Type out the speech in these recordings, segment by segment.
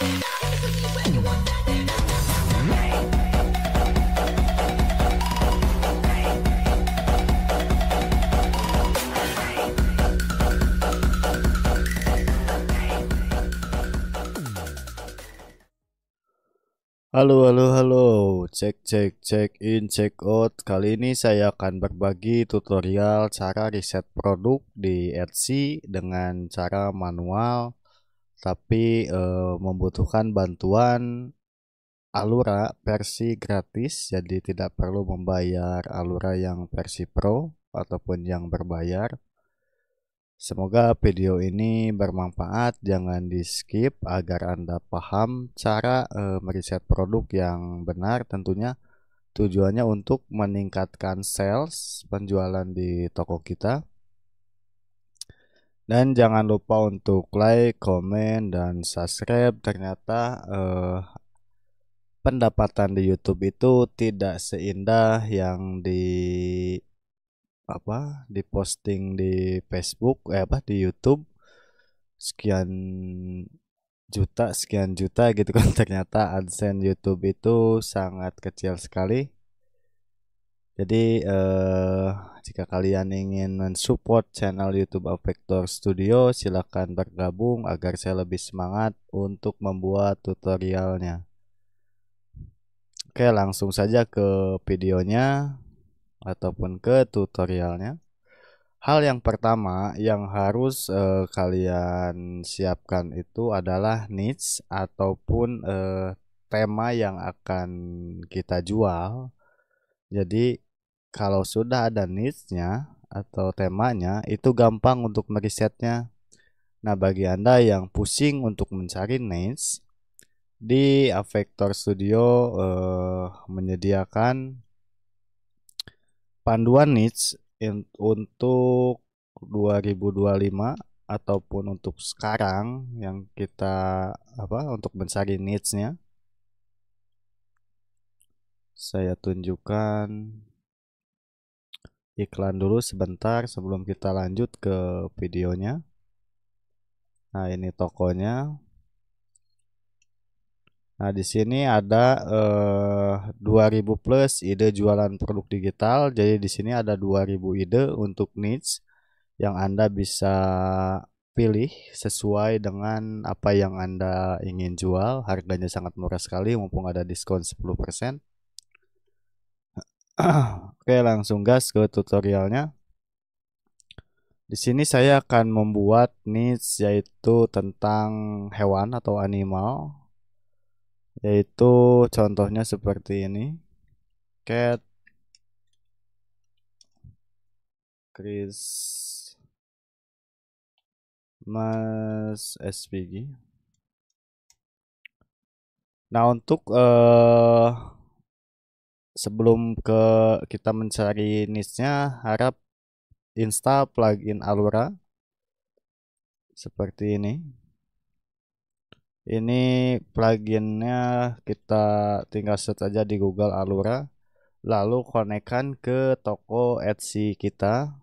Halo, halo, halo. Cek, cek, check in, check out. Kali ini saya akan berbagi tutorial cara riset produk di Etsy dengan cara manual, tapi membutuhkan bantuan Alura versi gratis, jadi tidak perlu membayar Alura yang versi Pro ataupun yang berbayar. Semoga video ini bermanfaat, jangan di skip agar Anda paham cara meriset produk yang benar. Tentunya tujuannya untuk meningkatkan sales penjualan di toko kita. Dan jangan lupa untuk like, komen, dan subscribe. Ternyata pendapatan di YouTube itu tidak seindah yang diposting di Facebook, di YouTube sekian juta gitu kan. Ternyata AdSense YouTube itu sangat kecil sekali. Jadi jika kalian ingin mensupport channel YouTube Avector Studio, silakan bergabung agar saya lebih semangat untuk membuat tutorialnya. Oke, langsung saja ke videonya ataupun ke tutorialnya. Hal yang pertama yang harus kalian siapkan itu adalah niche ataupun tema yang akan kita jual. Jadi kalau sudah ada niche-nya atau temanya, itu gampang untuk merisetnya. Nah, bagi Anda yang pusing untuk mencari niche, di Avector Studio menyediakan panduan niche untuk 2025 ataupun untuk sekarang yang kita untuk mencari niche-nya. Saya tunjukkan iklan dulu sebentar sebelum kita lanjut ke videonya. Nah, ini tokonya. Nah, di sini ada 2000 plus ide jualan produk digital. Jadi di sini ada 2000 ide untuk niche yang Anda bisa pilih sesuai dengan apa yang Anda ingin jual. Harganya sangat murah sekali mumpung ada diskon 10%. Oke, langsung gas ke tutorialnya. Di sini saya akan membuat niche yaitu tentang hewan atau animal. Yaitu contohnya seperti ini. Cat Christmas SPG. Nah, untuk sebelum kita mencari niche-nya, harap install plugin Alura seperti ini. Ini pluginnya kita tinggal search aja di Google Alura, lalu konekkan ke toko Etsy kita.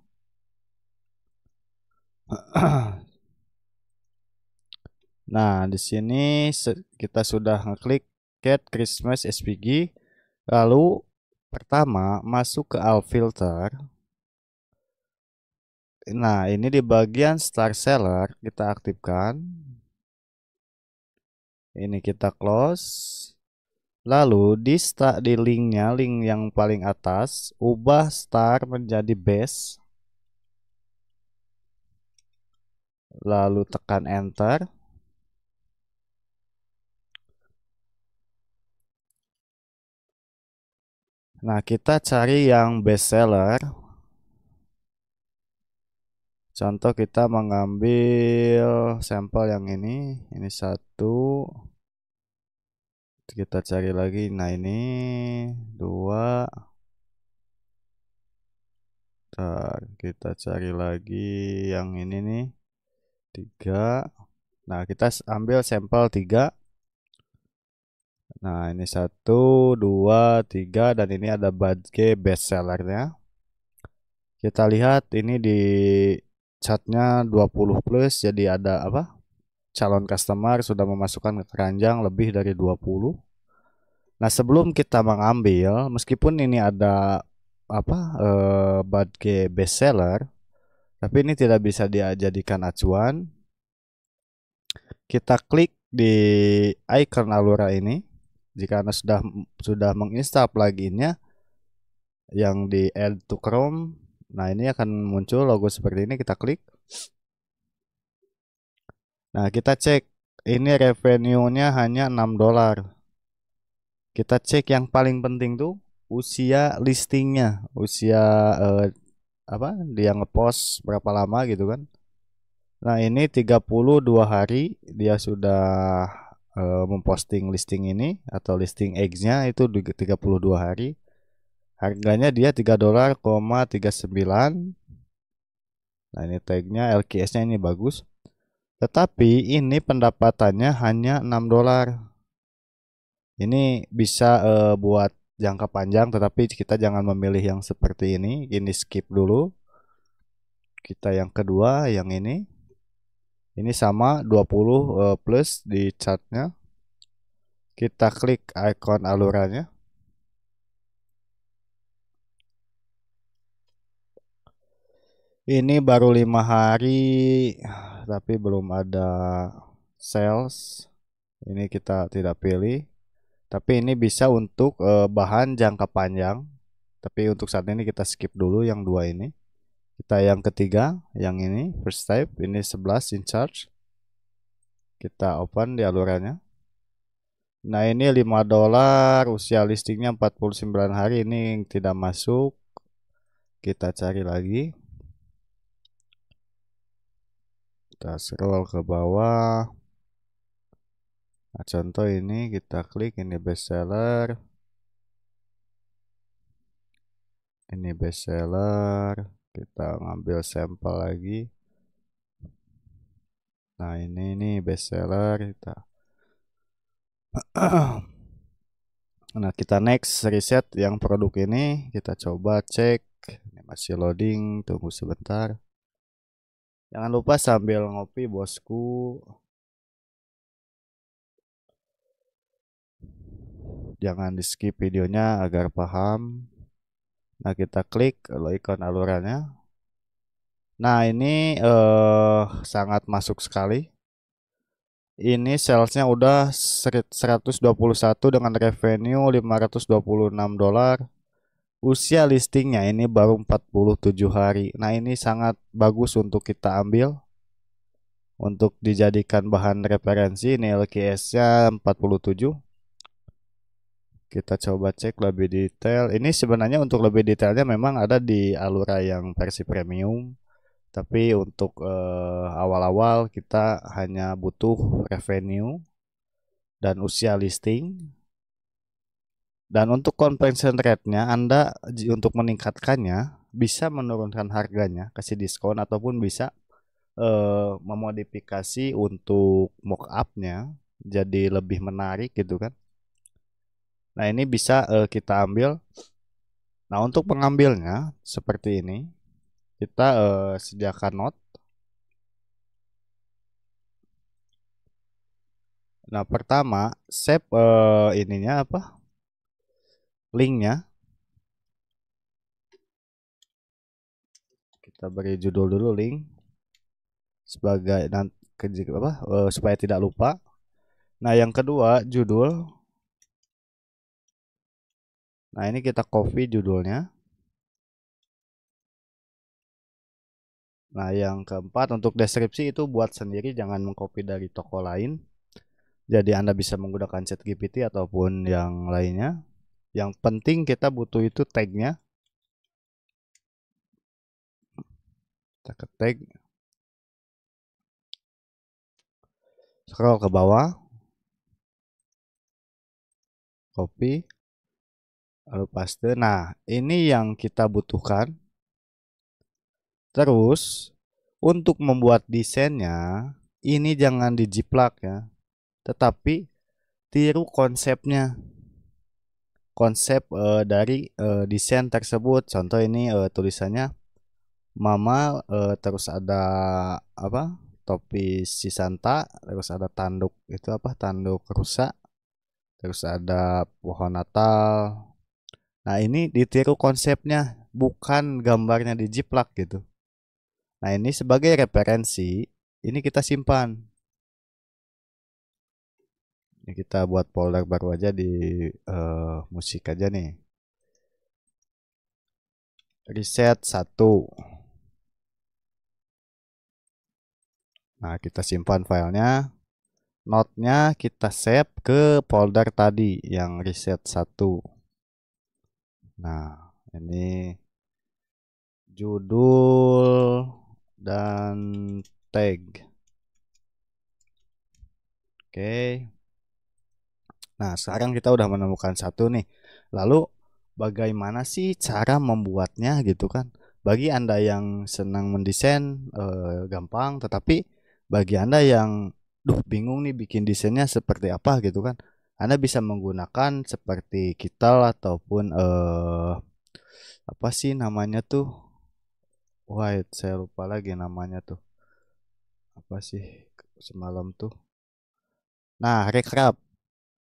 Nah, di sini kita sudah ngeklik Cat Christmas SPG. Lalu pertama masuk ke All Filter. Nah, ini di bagian Star Seller kita aktifkan. Ini kita close. Lalu di linknya, link yang paling atas, ubah star menjadi base. Lalu tekan enter. Nah, kita cari yang best seller. Contoh kita mengambil sampel yang ini satu. Kita cari lagi. Nah, ini dua. Kita cari lagi yang ini nih, 3. Nah, kita ambil sampel 3. Nah, ini 1, 2, 3, dan ini ada budget best sellernya. Kita lihat ini di chatnya 20 plus, jadi ada calon customer sudah memasukkan ke keranjang lebih dari 20. Nah, sebelum kita mengambil, meskipun ini ada apa badge best seller, tapi ini tidak bisa dijadikan acuan. Kita klik di icon Alura ini. Jika Anda sudah menginstal pluginnya yang di add to Chrome, nah ini akan muncul logo seperti ini. Kita klik. Nah, kita cek ini revenue-nya hanya $6. Kita cek yang paling penting tuh usia listingnya, usia apa dia ngepost berapa lama gitu kan. Nah, ini 32 hari dia sudah memposting listing ini atau listing eggs-nya itu 32 hari. Harganya dia $3,39. Nah, ini tag-nya, LQS-nya ini bagus. Tetapi ini pendapatannya hanya $6. Ini bisa buat jangka panjang, tetapi kita jangan memilih yang seperti ini. Ini skip dulu. Kita yang kedua, yang ini. Ini sama 20 plus di chartnya. Kita klik icon alurannya. Ini baru 5 hari, tapi belum ada sales. Ini kita tidak pilih. Tapi ini bisa untuk bahan jangka panjang. Tapi untuk saat ini kita skip dulu yang dua ini. Kita yang ketiga, yang ini first type, ini 11 in charge. Kita open di alurannya. Nah, ini $5, usia listingnya 49 hari, ini tidak masuk. Kita cari lagi. Kita scroll ke bawah. Nah, contoh ini kita klik, ini bestseller. Ini bestseller. Kita ngambil sampel lagi. Nah, ini bestseller kita. Nah, kita next reset yang produk ini, kita coba cek. Ini masih loading, tunggu sebentar. Jangan lupa sambil ngopi bosku, jangan di skip videonya agar paham. Nah, kita klik icon alurannya. Nah, ini sangat masuk sekali. Ini salesnya udah 121 dengan revenue $526. Usia listingnya ini baru 47 hari. Nah, ini sangat bagus untuk kita ambil untuk dijadikan bahan referensi. Ini LQS-nya 47. Kita coba cek lebih detail. Ini sebenarnya untuk lebih detailnya memang ada di Alura yang versi premium. Tapi untuk awal-awal kita hanya butuh revenue dan usia listing. Dan untuk conversion rate-nya, Anda untuk meningkatkannya bisa menurunkan harganya, kasih diskon, ataupun bisa memodifikasi untuk mockup-nya jadi lebih menarik gitu kan. Nah, ini bisa kita ambil. Nah, untuk pengambilnya seperti ini, kita sediakan note. Nah, pertama save ininya apa? Linknya. Kita beri judul dulu link sebagai supaya tidak lupa. Nah, yang kedua judul. Nah, ini kita copy judulnya. Nah, yang keempat untuk deskripsi itu buat sendiri, jangan mengcopy dari toko lain. Jadi Anda bisa menggunakan ChatGPT ataupun yang lainnya. Yang penting kita butuh itu tagnya. Kita ke tag. Scroll ke bawah. Copy. Lalu paste. Nah, ini yang kita butuhkan. Terus untuk membuat desainnya, ini jangan dijiplak ya, tetapi tiru konsepnya. Konsep dari desain tersebut. Contoh ini tulisannya mama, terus ada apa? topi Sisanta, terus ada tanduk itu apa, tanduk rusa, terus ada pohon Natal. Nah ini ditiru konsepnya, bukan gambarnya dijiplak gitu. Nah ini sebagai referensi, ini kita simpan. Ini kita buat folder baru aja di musik aja nih. Reset 1. Nah kita simpan filenya. Notenya kita save ke folder tadi yang reset 1. Nah ini judul dan tag. Oke. Nah, sekarang kita udah menemukan satu nih. Lalu bagaimana sih cara membuatnya gitu kan? Bagi Anda yang senang mendesain gampang, tetapi bagi Anda yang bingung nih bikin desainnya seperti apa gitu kan? Anda bisa menggunakan seperti Kital ataupun apa sih namanya tuh? Wah, saya lupa lagi namanya tuh. Apa sih semalam tuh? Nah, Recraft.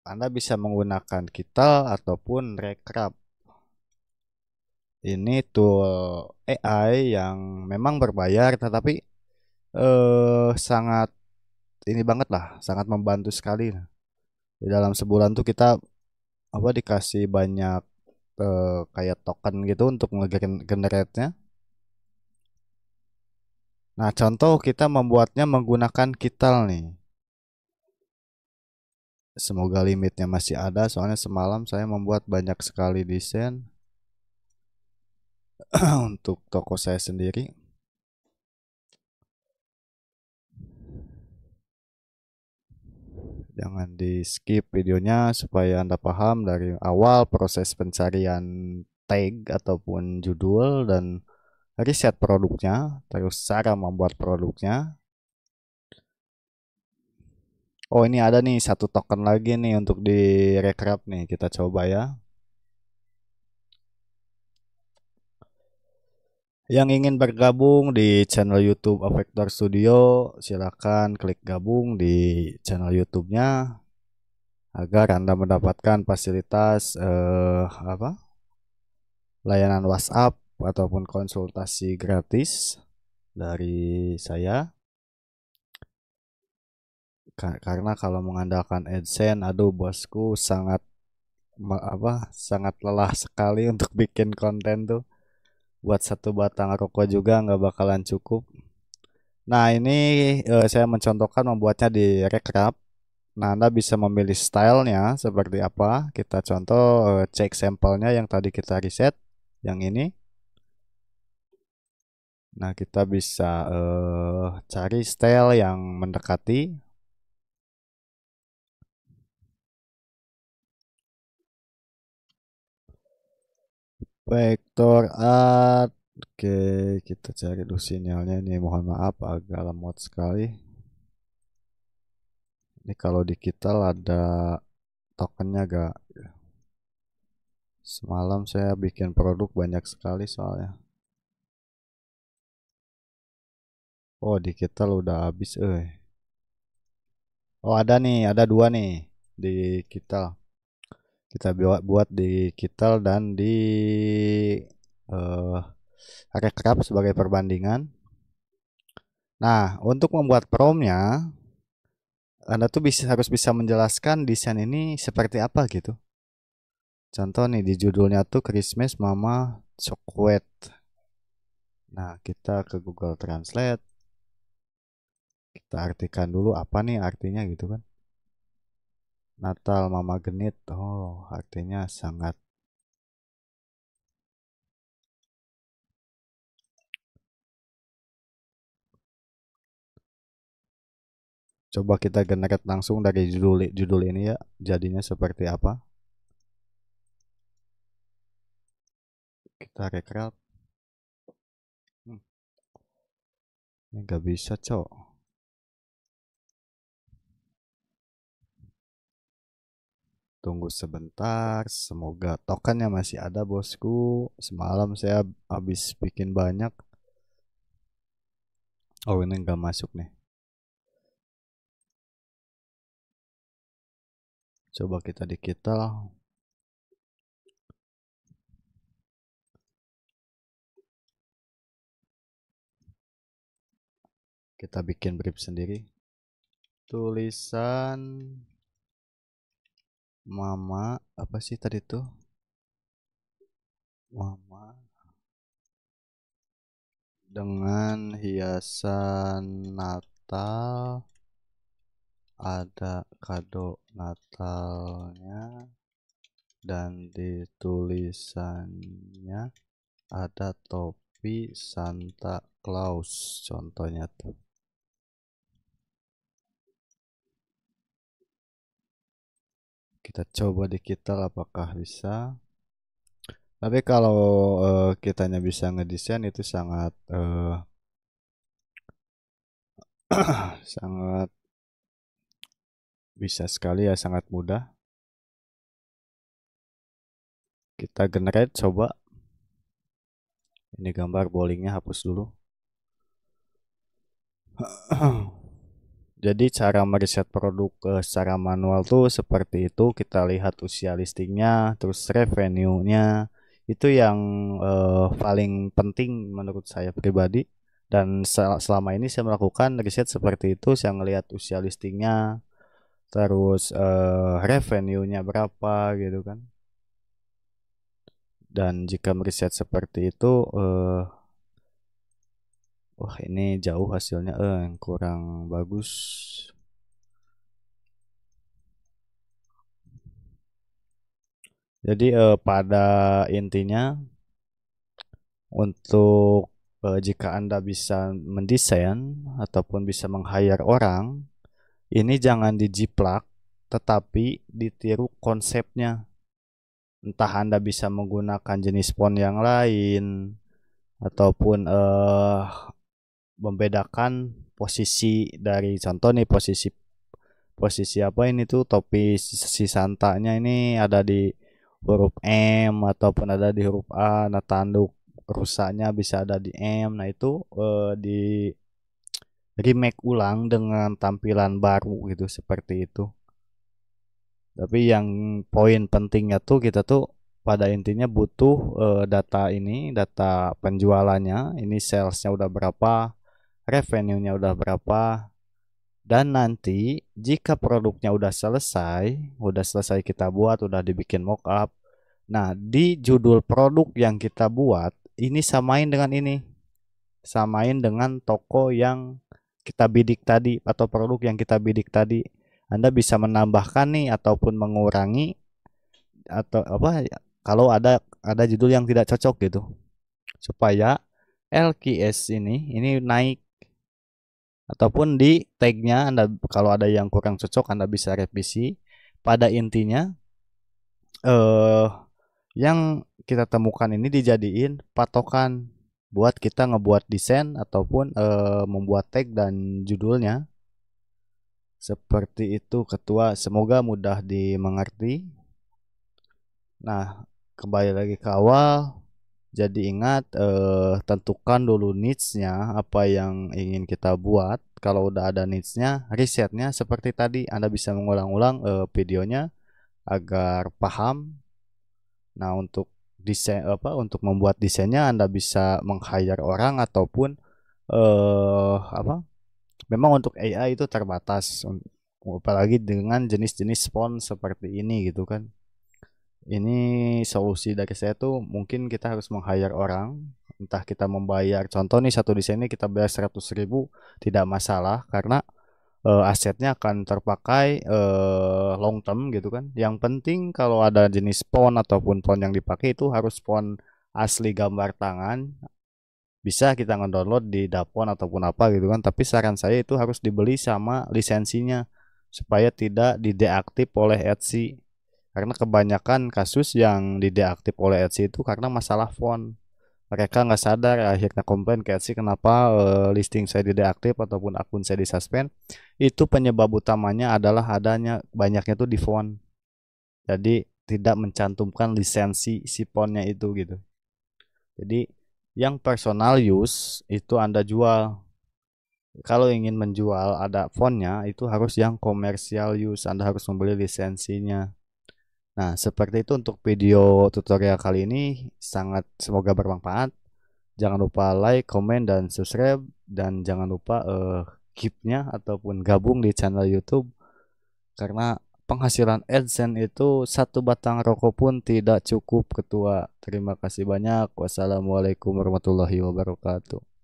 Anda bisa menggunakan Kital ataupun Recraft. Ini tool AI yang memang berbayar, tetapi sangat ini banget lah, sangat membantu sekali. Di dalam sebulan tuh kita apa dikasih banyak kayak token gitu untuk nge-generate-nya. Nah, contoh kita membuatnya menggunakan Kital nih. Semoga limitnya masih ada, soalnya semalam saya membuat banyak sekali desain untuk toko saya sendiri. Jangan di skip videonya supaya Anda paham dari awal proses pencarian tag ataupun judul dan riset produknya, terus cara membuat produknya. Oh ini ada nih satu token lagi nih untuk di recap nih, kita coba ya. Yang ingin bergabung di channel YouTube Avector Studio, silakan klik gabung di channel YouTube-nya agar Anda mendapatkan fasilitas apa? Layanan WhatsApp ataupun konsultasi gratis dari saya. Karena kalau mengandalkan AdSense, aduh bosku sangat sangat lelah sekali untuk bikin konten tuh. Buat satu batang rokok juga nggak bakalan cukup. Nah ini saya mencontohkan membuatnya di Recraft. Nah Anda bisa memilih stylenya seperti apa. Kita contoh cek sampelnya yang tadi kita riset, yang ini. Nah kita bisa cari style yang mendekati. Vektor art. Oke, kita cari dulu sinyalnya ini. Mohon maaf agak lemot sekali. Ini kalau di kita ada tokennya gak? Semalam saya bikin produk banyak sekali soalnya. Oh, di kita udah habis Oh, ada nih, ada dua nih di kita. Kita buat di kita dan di uh, Recraft sebagai perbandingan. Nah, untuk membuat promnya, Anda tuh harus bisa menjelaskan desain ini seperti apa gitu. Contoh nih di judulnya tuh Christmas Mama Chocolate. Nah, kita ke Google Translate. Kita artikan dulu apa nih artinya gitu kan. Natal Mama Genit. Oh, artinya sangat. Coba kita generate langsung dari judul ini ya. Jadinya seperti apa? Kita recap. Ini nggak bisa, cok. Tunggu sebentar, semoga tokennya masih ada bosku. Semalam saya habis bikin banyak. Oh ini nggak masuk nih. Coba kita digital. Kita bikin brief sendiri. Tulisan mama apa sih tadi tuh? Mama dengan hiasan Natal, ada kado Natalnya, dan di tulisannya ada topi Santa Claus contohnya tuh. Kita coba digital apakah bisa. Tapi kalau kitanya bisa ngedesain itu sangat sangat bisa sekali ya, sangat mudah. Kita generate coba. Ini gambar bowlingnya hapus dulu. Jadi cara meriset produk secara manual tuh seperti itu. Kita lihat usia listingnya, terus revenue-nya. Itu yang paling penting menurut saya pribadi. Dan selama ini saya melakukan riset seperti itu. Saya ngelihat usia listingnya, terus revenue-nya berapa gitu kan. Dan jika meriset seperti itu, wah ini jauh hasilnya, kurang bagus. Jadi pada intinya untuk jika Anda bisa mendesain ataupun bisa meng-hire orang, ini jangan dijiplak tetapi ditiru konsepnya. Entah Anda bisa menggunakan jenis font yang lain ataupun membedakan posisi dari contoh nih, posisi posisi apa ini tuh, topi si santanya ini ada di huruf M ataupun ada di huruf A. Nah tanduk rusaknya bisa ada di M. Nah itu di remake ulang dengan tampilan baru gitu, seperti itu. Tapi yang poin pentingnya tuh kita tuh pada intinya butuh data ini, data penjualannya, ini salesnya udah berapa, revenue-nya udah berapa. Dan nanti jika produknya udah selesai kita buat, udah dibikin mockup. Nah, di judul produk yang kita buat ini samain dengan ini. Samain dengan toko yang kita bidik tadi atau produk yang kita bidik tadi. Anda bisa menambahkan nih ataupun mengurangi atau apa kalau ada judul yang tidak cocok gitu. Supaya LQS ini naik, ataupun di tagnya Anda kalau ada yang kurang cocok Anda bisa revisi. Pada intinya yang kita temukan ini dijadiin patokan buat kita ngebuat desain ataupun membuat tag dan judulnya. Seperti itu ketua, semoga mudah dimengerti. Nah, kembali lagi ke awal. Jadi ingat, tentukan dulu niche-nya apa yang ingin kita buat. Kalau udah ada niche-nya, risetnya seperti tadi Anda bisa mengulang-ulang videonya agar paham. Nah, untuk desain untuk membuat desainnya Anda bisa meng-hire orang ataupun memang untuk AI itu terbatas, apalagi dengan jenis-jenis font seperti ini gitu kan. Ini solusi dari saya tuh mungkin kita harus meng-hire orang, entah kita membayar, contoh nih satu desainnya kita bayar 100.000 tidak masalah karena asetnya akan terpakai long term gitu kan. Yang penting kalau ada jenis font ataupun font yang dipakai itu harus font asli gambar tangan, bisa kita ngedownload di Dapon ataupun apa gitu kan. Tapi saran saya itu harus dibeli sama lisensinya supaya tidak dideaktif oleh Etsy. Karena kebanyakan kasus yang dideaktif oleh Etsy itu karena masalah font. Mereka nggak sadar, akhirnya komplain ke Etsy kenapa listing saya dideaktif ataupun akun saya disuspend. Itu penyebab utamanya adalah adanya banyaknya tuh di font. Jadi tidak mencantumkan lisensi si fontnya itu gitu. Jadi yang personal use itu Anda jual. Kalau ingin menjual ada fontnya itu harus yang komersial use, Anda harus membeli lisensinya. Nah, seperti itu untuk video tutorial kali ini, sangat semoga bermanfaat. Jangan lupa like, komen, dan subscribe, dan jangan lupa keep-nya ataupun gabung di channel YouTube, karena penghasilan AdSense itu satu batang rokok pun tidak cukup, ketua. Terima kasih banyak. Wassalamualaikum warahmatullahi wabarakatuh.